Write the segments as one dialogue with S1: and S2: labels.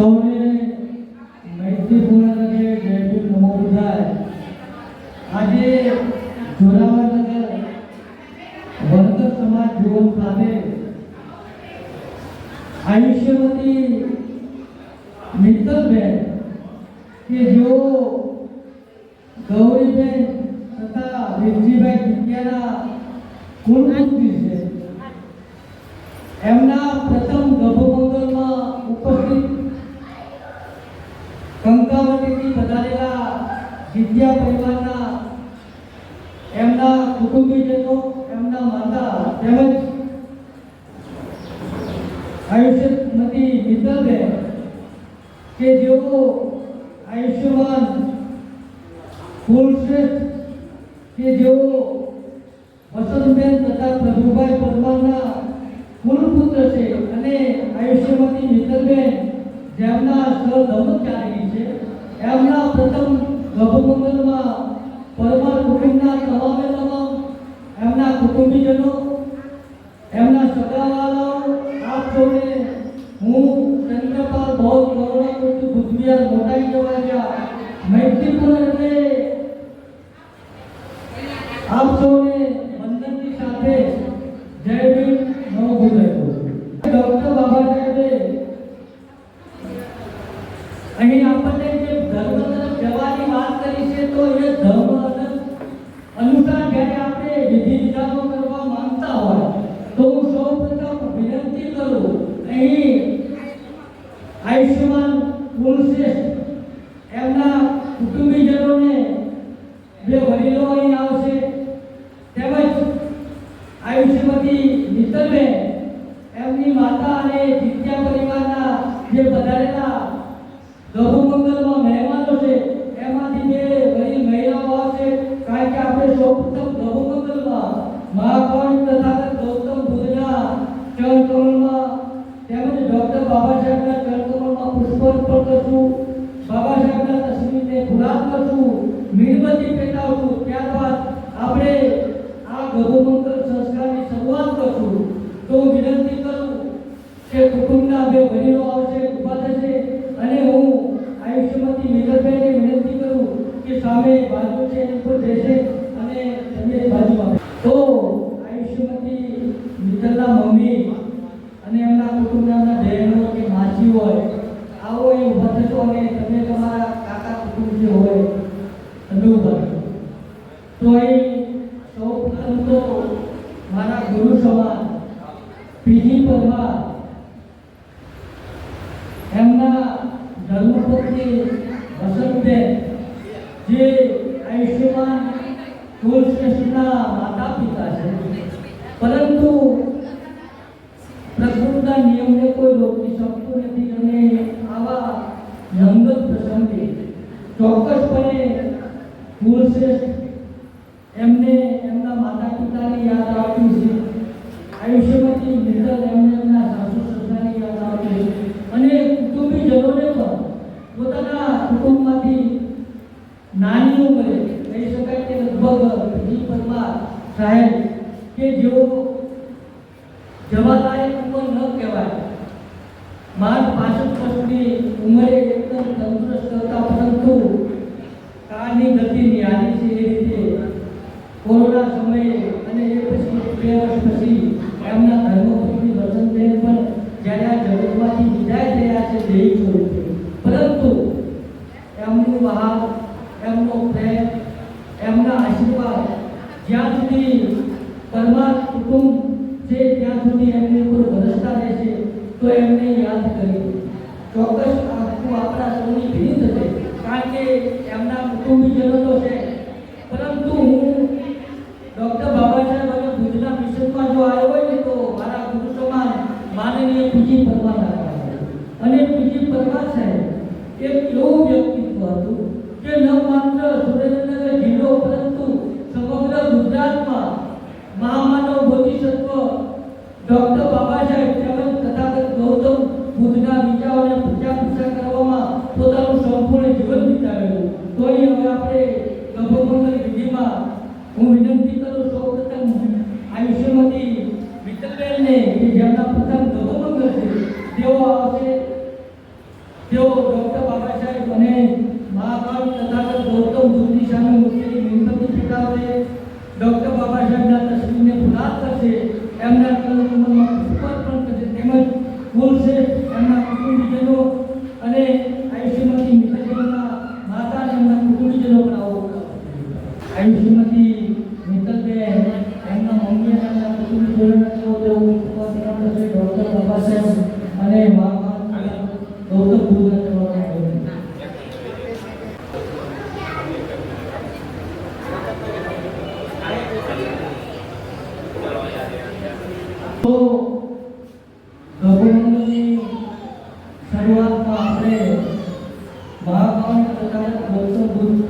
S1: સૌને મૈત્રીપૂર્ણ રીતે જય ભીમ નમો બુદ્ધાય. આજે જોરાવરનગર વર્તક સમાજ જીવન સાથે આયુષ્યવતી મિત્તલબેન કે જેઓ ગૌરીબેન તથા વિરજીભાઈ જીત્યાના કુલપુત્રી છે, એમના પ્રથમ ગભોમંગલમાં ઉપસ્થિત કંકાવતીથી પધારેલા જીત્યા પરિવારના એમના કુટુંબીજનો, એમના માતા તેમજ આયુષ્યવતી મિત્તલબેન કે જેઓ આયુષ્યમાન કુલશ્રેષ્ઠ કે જેઓ વસંતબેન તથા પ્રભુભાઈ પરમારના કુલપુત્ર છે અને આયુષ્યવતી મિત્તલબેન જેમના સહધર્મચારી છે, એમના પ્રથમ ગભોમંગલમાં પરમાર કુટુંબના તમામે તમામ એમના કુટુંબીજનો, એમના સગાવાલાઓ, આપ સૌને હું ચંદ્રપાલ બહુ કરુણામૂર્તિ બુદ્ધિયાર મોટાઈ જવા ગયા મૈત્રીપૂર્ણ રીતે આપ સૌને વંદનની સાથે જય ભીમ નમો બુદ્ધાય કહું. ડોક્ટર બાબા સાહેબે અહીં આપણને જે ધર્મ તરફ જવાની વાત કરી છે, તો એ ધર્મ અનુસાર જ્યારે આપણે વિધિ વિધાનો કરવા માંગતા હોય તો હું સૌપ્રથમ વિનંતી કરું, અહીં આયુષ્યમાન કુલશ્રેષ્ઠ એમના કુટુંબીજનોને બે વડીલો અહીં આવશે, તેમજ આયુષ્યવતી મિત્તલબેન એમની માતા અને જીત્યા પરિવારના જે પધારેલા ગભોમંગલમાં મહેમાનો છે, એમાંથી બે વડીલ મહિલાઓ આવશે. કારણ કે આપણે સૌપ્રથમ ગભોમંગલમાં મહાકાળી તથાગત ગૌતમ બુદ્ધના ચરણ કમળમાં તેમજ ડોક્ટર બાબા સાહેબના ચરણ કમળમાં પુષ્પ અર્પણ કરશું, બાબા સાહેબના તસવીરને ગુલાબ કરશું, મીણબત્તી પેટાવશું. ત્યારબાદ આપણે આ ગભોમંગલ સંસ્કારની શરૂઆત કરશું. તો હું વિનંતી કરું કે કુટુંબના બે વડીલો આવશે, ઊભા થશે અને હું આયુષ્યવતી મિત્તલબેનને વિનંતી કરું કે સામે બાજુ છે એની પર બેસે અને તમે બાજુમાં. તો આયુષ્યવતી મિત્તલના મમ્મી અને એમના કુટુંબના બહેનો કે માસી હોય, આવો એ ઊભા થશો અને તમે તમારા કાકા કુટુંબ જે હોય તમે ઊભા થશો. તો અહીં સૌ પ્રથમ તો મારા ગુરુ સમાન પીજી પરમાર એમના ધર્મપત્ની વસંતબેન જે આયુષ્યમાન કુલશ્રેષ્ઠના માતા પિતા છે, પરંતુ પ્રકૃતિના નિયમને કોઈ રોકી શકતું નથી અને આવા રંગત પ્રસંગે ચોક્કસપણે કુલશ્રેષ્ઠ એમને એમના માતા પિતાની યાદ આવતી છે, આયુષ્યવતી મિત્તલ એમને એમના સાસુ સસરાની યાદ આવતી છે અને કુટુંબીજનોને પણ પોતાના કુટુંબમાંથી નાની ઉંમરે કહી શકાય કે લગભગ પીજી પરમાર સાહેબ કે જેઓ જવાલાયક ઉંમર ન કહેવાય, માત્ર 65 વર્ષની ઉંમરે એકદમ તંદુરસ્ત હતા, પરંતુ કાળની ગતિ નિહાળી છે એ રીતે કોરોના સમયે અને એ પછી 2 વર્ષ પછી એમના ધર્મપત્ની વસંતબેન પણ જ્યારે આ જગતમાંથી વિદાય થયા છે દેહી સ્વરૂપે, પરંતુ એમનું વહાલ, એમનો પ્રેમ, એમના આશીર્વાદ જ્યાં સુધી પરમાર કુટુંબ છે ત્યાં સુધી એમની ઉપર વરસતા રહેશે. તો એમને યાદ કરી ચોક્કસ આખું આપણા સૌની ભીડ થશે, કારણ કે એમના કુટુંબીજનો તો છે, પરંતુ હું ડૉક્ટર બાબા સાહેબ અને ભુજના મિશનમાં જો આવ્યો હોય ને તો મારા ગુરુ સમાન માનનીય પીજી પરમાર અને પીજી પરમાર સાહેબ એક એવું વ્યક્તિત્વ હતું કે ન માત્ર સુરેન્દ્રનગર જિલ્લો પરંતુ સમગ્ર ગુજરાતમાં મહામાનવ બોધિસત્વ ડૉક્ટર બાબા સાહેબ તેમજ તથાગત ગૌતમ બુદ્ધના વિચારોને પૂજા પૂજા કરવામાં પોતાનું સંપૂર્ણ જીવન વિતાવેલું. તો હવે આપણે ગભોમંગલ વિધિમાં હું વિનંતી કરું સૌપ્રથમ આયુષ્યવતી મિત્તલબેનને કે જેમના પ્રથમ ગભોમંગલ છે તેઓ આવશે તેઓ ડૉક્ટર બાબા સાહેબ અને મહાકાળ તથાગત ગૌતમ બુદ્ધની સામે મૂકેલી મીણબત્તી પ્રગટાવશે, ડૉક્ટર બાબા સાહેબના તસવીરને ફુલાદ કરશે, એમના કર્મમાં પુષ્પાર્પણ કરશે, તેમજ બોલશે એમના કુટુંબીજનો અને આયુષ્યમતી મિત્તલબેનના માતા અને એમના કુટુંબીજનો પણ આવો આયુષ્યમતી મિત્તલબેન એમના મમ્મી અને એમના કુટુંબીજનોના તેઓ પુષ્પાર્પણ કરશે, ડૉક્ટર બાબા સાહેબ અને મહાકાળ ગૌતમ બુદ્ધના તો ભગવાનની શરૂઆતમાં આપણે મહાકાળ તથાગત ગૌતમ બુદ્ધ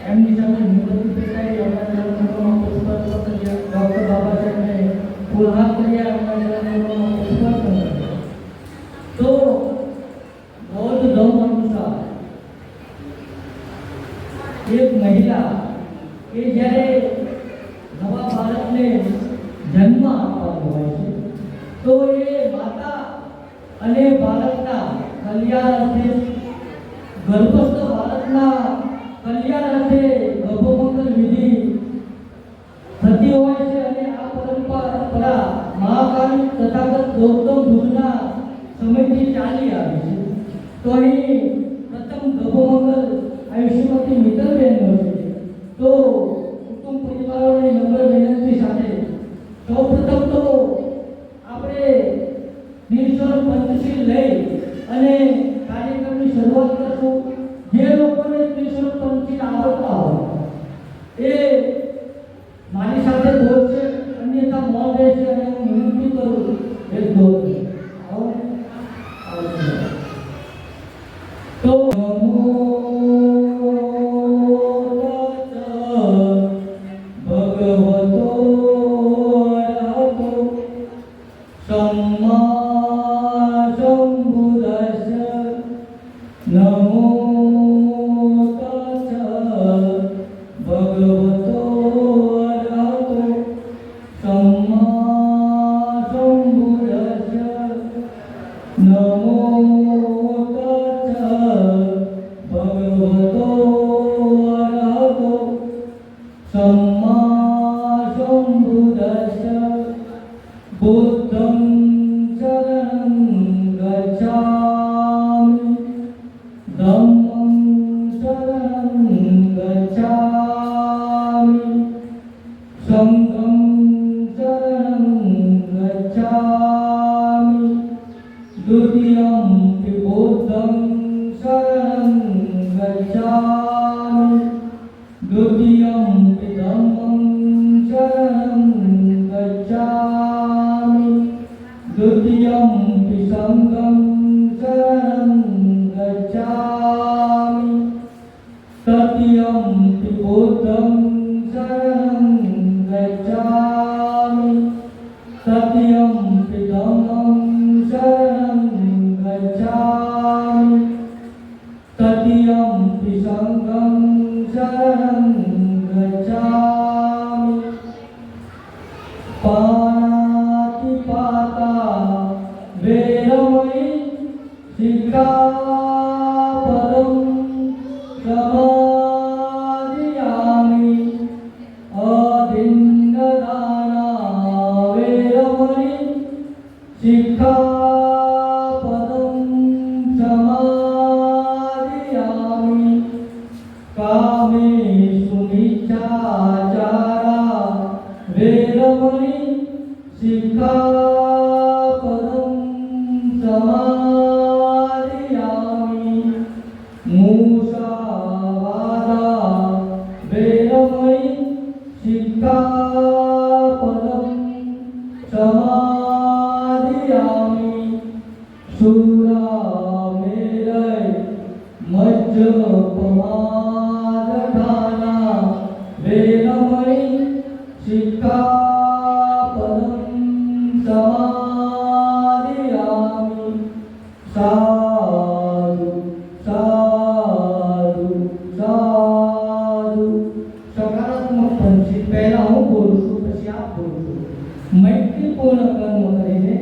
S1: એમની સામે મીણબત્તી પ્રગટાવી એમના જન્મમાં પુષ્પાર્પણ કર્યા, ડૉક્ટર બાબા સાહેબને ફૂલહાર કર્યા, એમના જન્મમાં પુષ્પાર્પણ કર્યા. તો બૌદ્ધ ધર્મ અનુસાર એક મહિલા કે જ્યારે નવા બાળકને જન્મ આપવાનો હોય છે તો એ માતા અને બાળકના કલ્યાણ અર્થે ગર્ભસ્થ બાળકના કલ્યાણ અર્થે ગર્ભમંગલ વિધિ થતી હોય છે અને આ પરંપરા મહાકાળ તથાગત ગૌતમ બુદ્ધના સમયથી ચાલી આવી છે. તો અહીં પ્રથમ ગર્ભમંગલ આયુષ્યમતી મિત્તલબેનનો છે. તો કુટુંબ પરિવારોની નમ્ર વિનંતી સાથે સૌપ્રથમ તો આપણે નિઃસ્વર પંચશીલ લઈ અને કાર્યક્રમની શરૂઆત કરશું. જે લોકોને નિઃસ્વર પંચશીલ આવડતા હોય એ મારી સાથે બોલશે, અન્યથા મૌન રહેશે અને હું વિનંતી કરું એ બોલશે. તો बुद्धं शरणं गच्छामि, धम्मं शरणं गच्छामि, संघं शरणं गच्छामि, द्वितीयं बुद्धं शरणं गच्छामि, द्वितीयं धम्मं शरणं गच्छामि, द्वितीयं संघं शरणं गच्छामि, तृतीयं बुद्धं शरणं गच्छामि, तृतीयं धम्मं शरणं गच्छामि, तृतीयं संघं शरणं गच्छामि. पाणातिपाता वेरमणि सिक्खापदं समादियामि, अदिन्नदाना वेरमणि सिक्खापदं समादियामि, कामेषु मिथ्याचारा वेरमणि सिक्खापदं समादियामि, मूषावादा वेरमणि सिक्खापदं समादियामि, शूरामेरय मज्जपमादठाना वेरमणि सिक्खापदं समादियामि. साधु साधु साधु. सकारात्मक पंछी पहला હું બોલું છું પછી આપ બોલશો. મૈત્રીપૂર્ણ કર્મ કરીને